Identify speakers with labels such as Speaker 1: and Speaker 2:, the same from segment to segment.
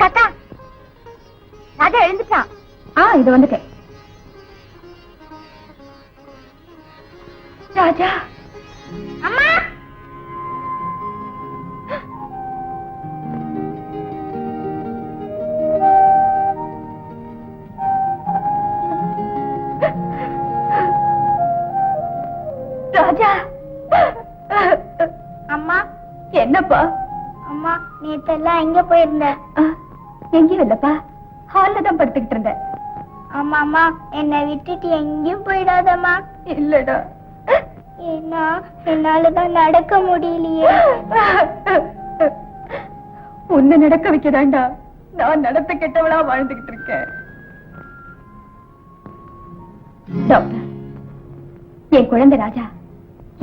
Speaker 1: தாத்தா, ராஜா எழுந்துட்டான். இது வந்துட்டேன். ராஜா, அம்மா, ராஜா. அம்மா, என்னப்பா? அம்மா, நேத்தெல்லாம் எங்க போயிருந்த? எங்கேயும் இல்லப்பா, ஹால்ல தான் படுத்துக்கிட்டு இருந்தேன். ஆமா அம்மா, என்னை விட்டுட்டு எங்கேயும் போயிடாதம்மா. இல்லடா, ஏன்னா என்னாலதான் நடக்க முடியலையே. உன்னை நடக்க வைக்கதாண்டா நான் நடத்த கெட்டவளா வாழ்ந்துகிட்டு இருக்கேன். டாக்டர், என் குழந்தை ராஜா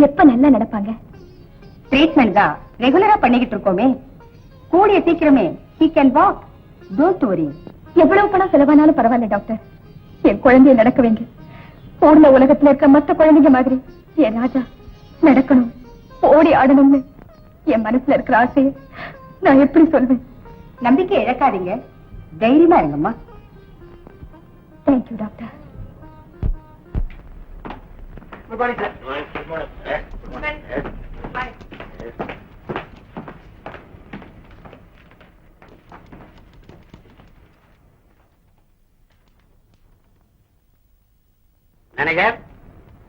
Speaker 1: எப்ப நல்லா நடப்பாங்க? ட்ரீட்மெண்ட் தான் ரெகுலரா பண்ணிக்கிட்டு இருக்கோமே, கூடிய சீக்கிரமே he can walk. Don't worry. எவ்வளவு பணம் செலவானாலும் பரவாயில்ல டாக்டர், என் குழந்தைய நடக்க வைங்க. பூர்ண உலகத்துல இருக்க மத்த குழந்தைங்க மாதிரி என் ராஜா நடக்கணும், ஓடி ஆடணும்னு என் மனசுல இருக்கிற ஆசையை நான் எப்படி சொல்வேன்? நம்பிக்கை இழக்காதீங்க, தைரியமா இருங்கம்மா. Thank you doctor.
Speaker 2: Good morning, sir. Good morning. Good morning. Good morning. Manager,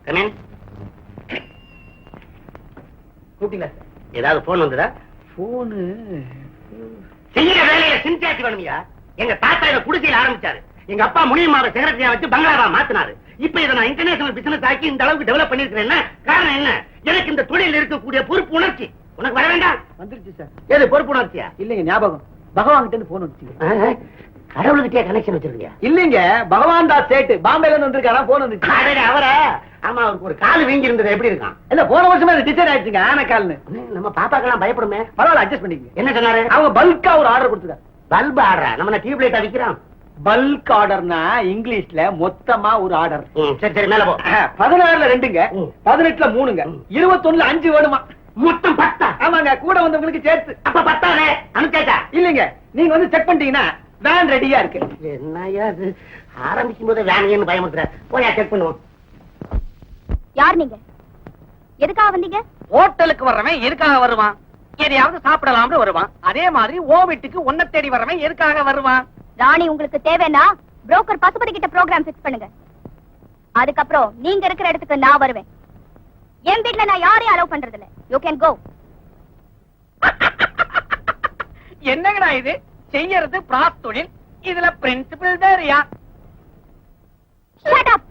Speaker 2: come in.
Speaker 3: கூப்பிட்டீங்களா சார்?
Speaker 2: ஏதாவது போன் வந்ததா?
Speaker 3: போனு
Speaker 2: செய்யற வேலையை சின்சியாரிட்டி வேணுமியா. எங்க தாத்தா இதை குடிசையில் ஆரம்பிச்சாரு, எங்க அப்பா முனியம்மாவை செக்ரட்டரியா வச்சு பங்களாவா மாத்தினாரு. இப்ப இதை நான் இன்டர்நேஷனல் பிசினஸ் ஆக்கி இந்த அளவுக்கு டெவலப் பண்ணிருக்கிறேன். காரணம் என்ன? எனக்கு இந்த தொழில் இருக்கக்கூடிய பொறுப்பு உணர்ச்சி. உனக்கு வர வேண்டாம்?
Speaker 3: வந்துருச்சு சார்.
Speaker 2: ஏது பொறுப்பு உணர்ச்சியா?
Speaker 3: இல்லைங்க, ஞாபகம். பகவான் கிட்ட இருந்து போன் வந்துச்சு.
Speaker 2: கடவுளுக்கிட்டே கனெக்ஷன் வச்சிருக்கீங்க?
Speaker 3: இல்லைங்க, பகவான் தாஸ் சேட்டு பாம்பேல இருந்து வந்திருக்காரா, போன் வந்துச்சு.
Speaker 2: அவர ஆமா, அவருக்கு ஒரு கால் வீங்கி இருந்தது, எப்படி இருக்கான்?
Speaker 3: இல்ல, போன வருஷமே டிசைட் ஆயிடுச்சுங்க, ஆன கால்னு.
Speaker 2: நம்ம பாப்பாக்கெல்லாம் பயப்படுமே.
Speaker 3: பரவாயில்ல, அட்ஜஸ்ட் பண்ணிக்கங்க.
Speaker 2: என்ன சொன்னாரு?
Speaker 3: அவங்க பல்கா ஒரு ஆர்டர் கொடுத்துருக்காங்க.
Speaker 2: பல்ப் ஆர்டரா? நம்ம டியூப் லைட் அடிக்கிறோம்.
Speaker 3: பல்க் ஆர்டர்னா இங்கிலீஷ்ல மொத்தமா ஒரு ஆர்டர்.
Speaker 2: சரி சரி, மேல போ.
Speaker 3: 16ல 2ங்க, 18ல 3ங்க, 21ல 5 வேணுமா?
Speaker 2: மொத்தம் 10.
Speaker 3: ஆமாங்க, கூட வந்தவங்களுக்கு சேர்த்து.
Speaker 2: அப்ப 10 அனுப்பிச்சா?
Speaker 3: இல்லைங்க, நீங்க வந்து செக் பண்ணிட்டீங்கன்னா வேன் ரெடியா இருக்கு.
Speaker 2: என்னையா இது, ஆரம்பிக்கும் போது வேன் பயமுறுத்துற. போயா செக் பண்ணுவோம்.
Speaker 1: யார் நீங்க? எதுக்காக வந்தீங்க?
Speaker 4: ஹோட்டலுக்கு வர்றவன் எதுக்காக வருவான்? எதையாவது சாப்பிடலாம்னு வருவான். அதே மாதிரி ஓ வீட்டுக்கு ஒன்ன தேடி வர்றவன் எதுக்காக வருவான்?
Speaker 1: ராணி, உங்களுக்கு தேவைன்னா புரோக்கர் பசுபதி கிட்ட ப்ரோக்ராம் ஃபிக்ஸ் பண்ணுங்க. அதுக்கப்புறம் நீங்க இருக்கிற இடத்துக்கு நான் வருவேன். என் வீட்ல நான் யாரையும் அலோவ் பண்றது இல்ல. You can go.
Speaker 4: என்னங்கடா இது? செய்யறது பிராஸ் தொழில், இதுல பிரின்சிபல் வேறயா?
Speaker 1: Shut up.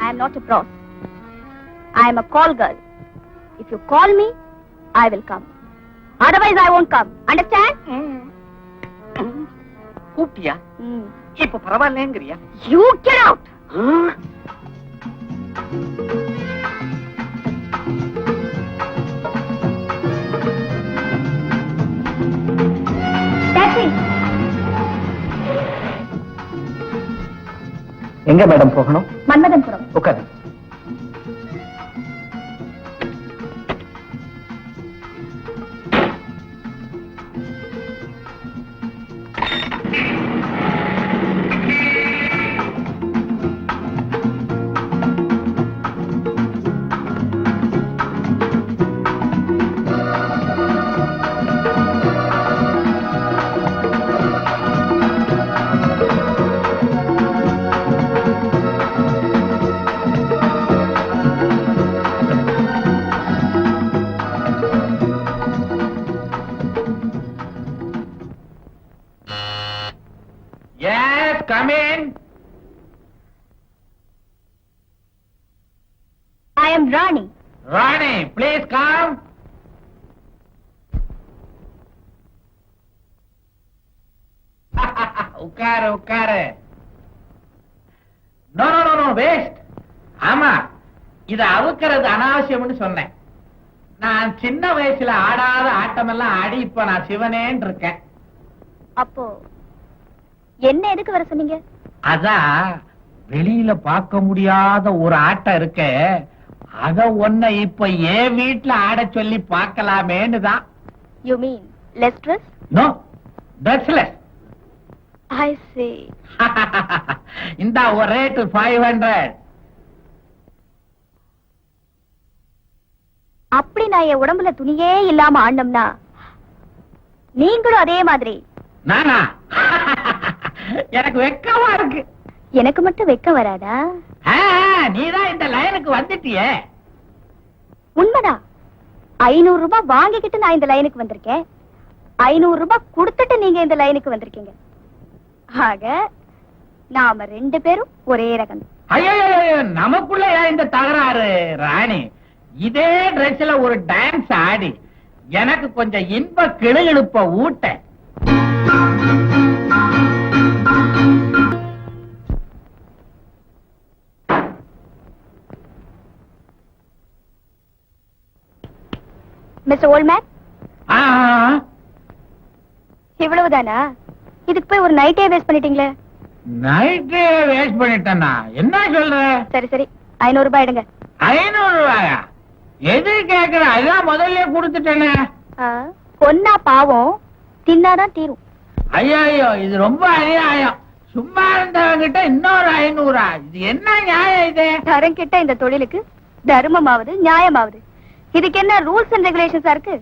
Speaker 1: I am not a prost. I am a call girl. If you call me, I will come. Otherwise I won't come. Understand?
Speaker 4: கூப்பிட்டியா? இப்ப பரவாயில்லைங்கிறியா?
Speaker 1: You get out. Taxi.
Speaker 3: எங்க madam போகணும்?
Speaker 1: மன்மதன்புரம்.
Speaker 3: உட்காரு.
Speaker 4: Come in.
Speaker 1: I am Rani.
Speaker 4: Rani, please come. உட்காரு உட்காரு. No no no no, waste. ஆமா, இத அவுக்கிறது அனாவசியம்னு சொன்னேன். நான் சின்ன வயசுல ஆடாத ஆட்டமெல்லாம் ஆடி இப்ப நான் சிவனேன்னு இருக்கேன்.
Speaker 1: அப்போ என்ன எதுக்கு வர சொன்னீங்க?
Speaker 4: அதான் வெளியில பார்க்க முடியாத ஒரு ஆட்டம் இருக்கு, அத ஒன்ன இப்ப ஏன் வீட்டுல ஆட சொல்லி பார்க்கலாமேன்னு தான்.
Speaker 1: You mean less stress?
Speaker 4: No, the restless.
Speaker 1: I see.
Speaker 4: இந்த ஒரு ரேட் 500.
Speaker 1: அப்படி நான் என் உடம்புல துணியே இல்லாம ஆண்டோம்னா நீங்களும் அதே மாதிரி.
Speaker 4: நானா? எனக்கு வெக்கமா இருக்கு.
Speaker 1: எனக்கு மட்டும் வெக்க வராதா?
Speaker 4: நீதான் இந்த லைனுக்கு வந்துட்டியே.
Speaker 1: உண்மைதான். 500 ரூபாய் வாங்கிக்கிட்டு நான் இந்த லைனுக்கு வந்திருக்கேன். 500 ரூபாய் கொடுத்துட்டு நீங்க இந்த லைனுக்கு வந்திருக்கீங்க. ஆக நாம 2 பேரும் ஒரே ரகம்.
Speaker 4: ஐயோ, நமக்குள்ள ஏன் இந்த தகராறு ராணி? இதே ட்ரெஸ்ல ஒரு டான்ஸ் ஆடி எனக்கு கொஞ்சம் இன்ப கிளுகிழுப்ப ஊட்ட.
Speaker 1: மிஸ்டர் ஓல்மேன்,
Speaker 4: ஆ,
Speaker 1: இவ்வளவுதானா? இதுக்கு போய் ஒரு நைட்டே வேஸ்ட் பண்ணிட்டீங்களே.
Speaker 4: நைட்டே வேஸ்ட் பண்ணிட்டேன்னா என்ன சொல்ற?
Speaker 1: சரி சரி, 500 ரூபாய் எடுங்க.
Speaker 4: 500 ரூபாயா? எது கேக்குற? அதான் முதல்ல கொடுத்துட்டேனே.
Speaker 1: கொன்னா பாவம், தின்னாதான் தீரும்.
Speaker 4: ஐயோ, இது ரொம்ப அநியாயம். சும்மா இருந்தவங்கிட்ட இன்னொரு 500. இது என்ன நியாயம் இது?
Speaker 1: தரம் கிட்ட இந்த தொழிலுக்கு தர்மமாவது நியாயமாவது. இதுக்கு என்ன ரூல்ஸ் அண்ட் ரெகுலேஷன்ஸா இருக்கு?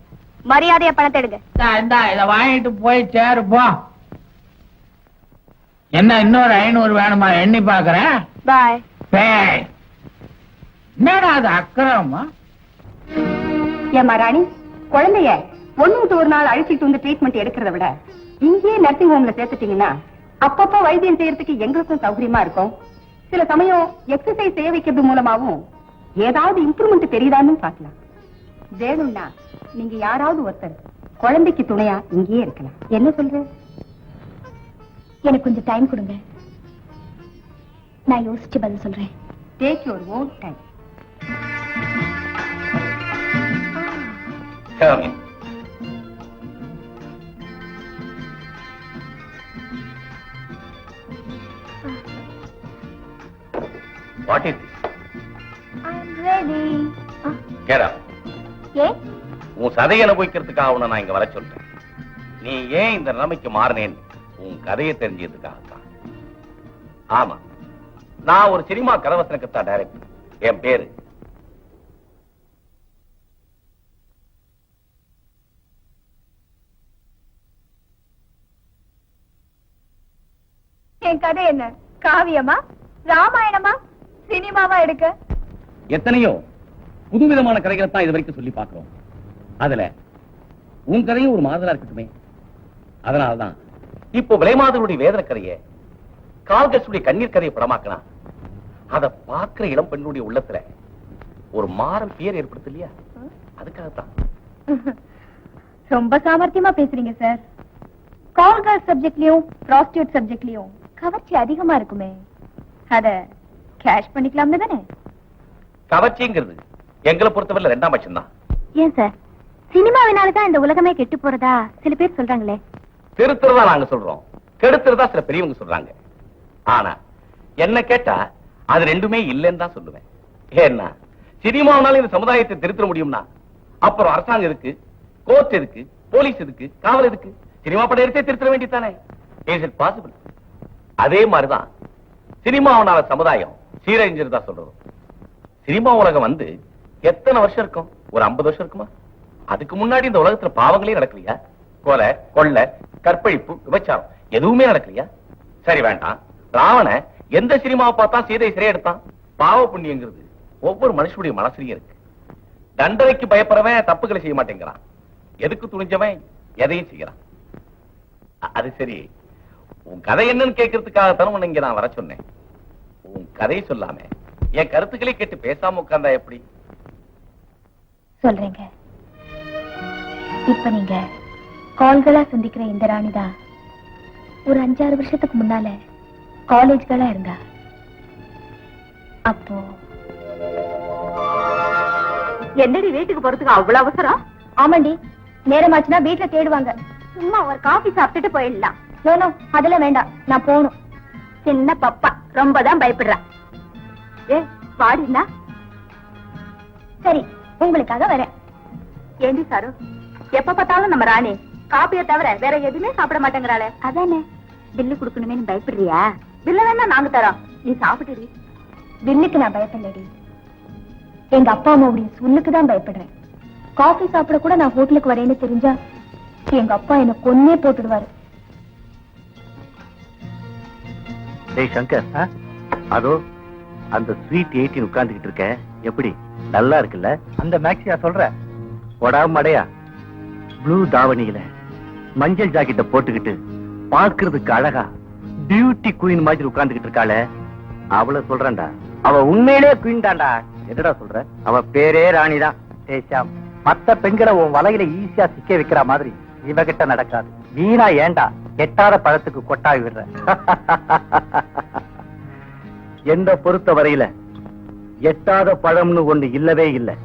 Speaker 1: மரியாதையா பணத்தை எடுங்க.
Speaker 4: இந்தா இத வாங்கிட்டு போய் சேரு போ. என்ன இன்னொரு 500 வேணுமா? எண்ணி பாக்குறேன்.
Speaker 1: பாய்.
Speaker 4: என்னடா அது அக்கிரமா?
Speaker 1: ஏமா ராணி, குழந்தைய ஒண்ணு விட்டு ஒரு நாள் அழைச்சிட்டு வந்து ட்ரீட்மெண்ட் எடுக்கிறத விட இங்கேயே நர்சிங் ஹோம்ல சேர்த்துட்டீங்கன்னா அப்பப்போ வைத்தியம் செய்யறதுக்கு எங்களுக்கும் சௌகரியமா இருக்கும். சில சமயம் எக்ஸசைஸ் செய்ய வைக்கிறது மூலமாவும் ஏதாவது இம்ப்ரூவ்மெண்ட் தெரியுதான்னு பாக்கலாம். வேணும்னா நீங்க யாராவது ஒருத்தர் குழந்தைக்கு துணையா இங்கேயே இருக்கலாம். என்ன சொல்ற? எனக்கு கொஞ்சம் டைம் கொடுங்க, நான் யோசிச்சு பதில் சொல்றேன். Take your own time.
Speaker 5: Come in. What is this?
Speaker 1: I'm ready.
Speaker 5: Get up.
Speaker 1: ஏன்?
Speaker 5: உன் சதையை அனுபவிக்கிறதுக்காக உன்னை நான் இங்க வர சொல்றேன். நீ ஏன் இந்த நிலைமைக்கு மாறினேன்னு உன் கதையை தெரிஞ்சதுக்காகத்தான். ஆமா, நான் ஒரு சினிமா கரவசனக்கத்தா டைரக்டர். என் பேரு
Speaker 1: என் கதை என்ன? காவியமா, ராமாயணமா, சினிமாவா எடுக்க?
Speaker 5: எத்தனையோ புதுவிதமான கதைகளை தான் இது வரைக்கும் சொல்லி பார்க்கிறோம். அதுல உன் கதையும் ஒரு மாதலா இருக்கட்டுமே. அதனால்தான் இப்போ விலைமாதருடைய வேதனை கதையை, கால்கசுடைய கண்ணீர் கதையை படமாக்கினா அதை பார்க்கிற இளம் பெண்ணுடைய உள்ளத்துல ஒரு மாறல் பேர் ஏற்படுத்து இல்லையா? அதுக்காகத்தான்.
Speaker 1: ரொம்ப சாமர்த்தியமா பேசுறீங்க சார். கால் கேர்ள் சப்ஜெக்ட்லயும் ப்ராஸ்டியூட் சப்ஜெக்ட்லயும் கவர்ச்சி அதிகமா இருக்குமே, அத கேஷ் பண்ணிக்கலாம்னு தானே?
Speaker 5: கவர்ச்சிங்கிறது எங்களை பொறுத்தவரை 2ஆம் பட்சம் தான்.
Speaker 1: ஏன் சார், சினிமாவினாலதான் இந்த உலகமே கெட்டு போறதா சில பேர் சொல்றாங்களே.
Speaker 5: திருத்துறதா நாங்க சொல்றோம், கெடுத்துறதா சில பெரியவங்க சொல்றாங்க. ஆனா என்ன கேட்டா அது ரெண்டுமே இல்லைன்னு தான் சொல்லுவேன். ஏன்னா சினிமாவனால இந்த சமுதாயத்தை திருத்த முடியும்னா அப்புறம் அரசாங்கம் எதுக்கு, கோர்ட் எதுக்கு, போலீஸ் எதுக்கு, காவல் எதுக்கு? சினிமா படம் எடுத்தே திருத்த வேண்டியதானே? Is it possible? அதே மாதிரிதான் சினிமாவனால சமுதாயம் சீரழிஞ்சிருந்தா சொல்றோம். சினிமா உலகம் வந்து எத்தனை வருஷம் இருக்கும்? ஒரு 50 வருஷம் இருக்குமா? அதுக்கு முன்னாடி இந்த உலகத்துல பாவங்களே நடக்கலையா? கொலை, கொள்ளை, கற்பழிப்பு, விபச்சாரம் எதுவுமே நடக்கலையா? சரி வேண்டாம், ராவண எந்த சினிமாவை பார்த்தா சீதை சிறை எடுத்தான்? பாவ புண்ணியங்கிறது ஒவ்வொரு மனுஷனுடைய மனசுலயும் இருக்கு. தண்டனைக்கு பயப்படுறவன் தப்புகளை செய்ய மாட்டேங்கிறான், எதுக்கு துணிஞ்சவன் எதையும் செய்யறான். அது சரி, உன் கதை என்னன்னு கேட்கறதுக்காகத்தானே உன்னை இங்க நான் வர சொன்னேன். உன் கதையை சொல்லாம என் கருத்துக்களை கேட்டு பேசாம உட்கார்ந்தா எப்படி?
Speaker 1: சொல்றேங்க. இப்ப நீங்க கால்களா சந்திக்கிற இந்த ராணிதான் ஒரு 5-6 வருஷத்துக்கு முன்னால காலேஜ்களா இருந்தா. அப்போ என்னடி வீட்டுக்கு போறதுக்கு அவ்வளவு அவசரம்? ஆமாண்டி, நேரமாச்சுன்னா வீட்டுல தேடுவாங்க. சும்மா ஒரு காபி சாப்பிட்டுட்டு போயிடலாம். நோ, அதெல்லாம் வேண்டாம், நான் போகணும். சின்ன பப்பா ரொம்பதான் பயப்படுறா. ஏ வாடினா சரி, உங்களுக்காக வரேன். ஏண்டி சாரு, எப்ப பார்த்தாலும் நம்ம ராணி காப்பியை தவிர வேற எதுவுமே சாப்பிட மாட்டேங்கிறாளே. அதானே பில்லு குடுக்கணுமே பயப்படுறியா? பில்ல வேணா நாங்க தரோம், நீ சாப்பிட்டுடி. பில்லுக்கு நான் பயப்படலடி, எங்க அப்பா அம்மாவுடைய சொல்லுக்கு தான் பயப்படுறேன். காஃபி சாப்பிட கூட நான் ஹோட்டலுக்கு வரேன்னு தெரிஞ்சா எங்க அப்பா என்ன கொன்னே போட்டுடுவாரு.
Speaker 2: டேய் சங்கர், அதோ அந்த ஸ்வீட் 18 உட்கார்ந்துகிட்டு இருக்க, எப்படி நல்லா இருக்குல்ல?
Speaker 3: அந்த மேக்ஸியா சொல்ற?
Speaker 2: ஒடாமடையா ப்ளூ தாவணியில மஞ்சள் ஜாக்கெட்ட போட்டுக்கிட்டு பாக்குறதுக்கு அழகா பியூட்டி குயின் மாதிரி உட்கார்ந்துகிட்டு இருக்காளே, அவளை சொல்றேன்டா. அவ உண்மையிலே குயின் தான்டா.
Speaker 3: என்னடா சொல்ற?
Speaker 2: அவ பேரே ராணிதான்.
Speaker 3: ஏஷாம், மத்த பெண்களை உன் வலையில ஈஸியா சிக்க வைக்கிற மாதிரி இவகிட்ட நடக்காது. வீணா ஏண்டா எட்டாத பழத்துக்கு கொட்டாய் விடுற?
Speaker 2: என்ன பொறுத்த வரையில எட்டாத பழம்னு ஒண்ணு இல்லவே இல்லை.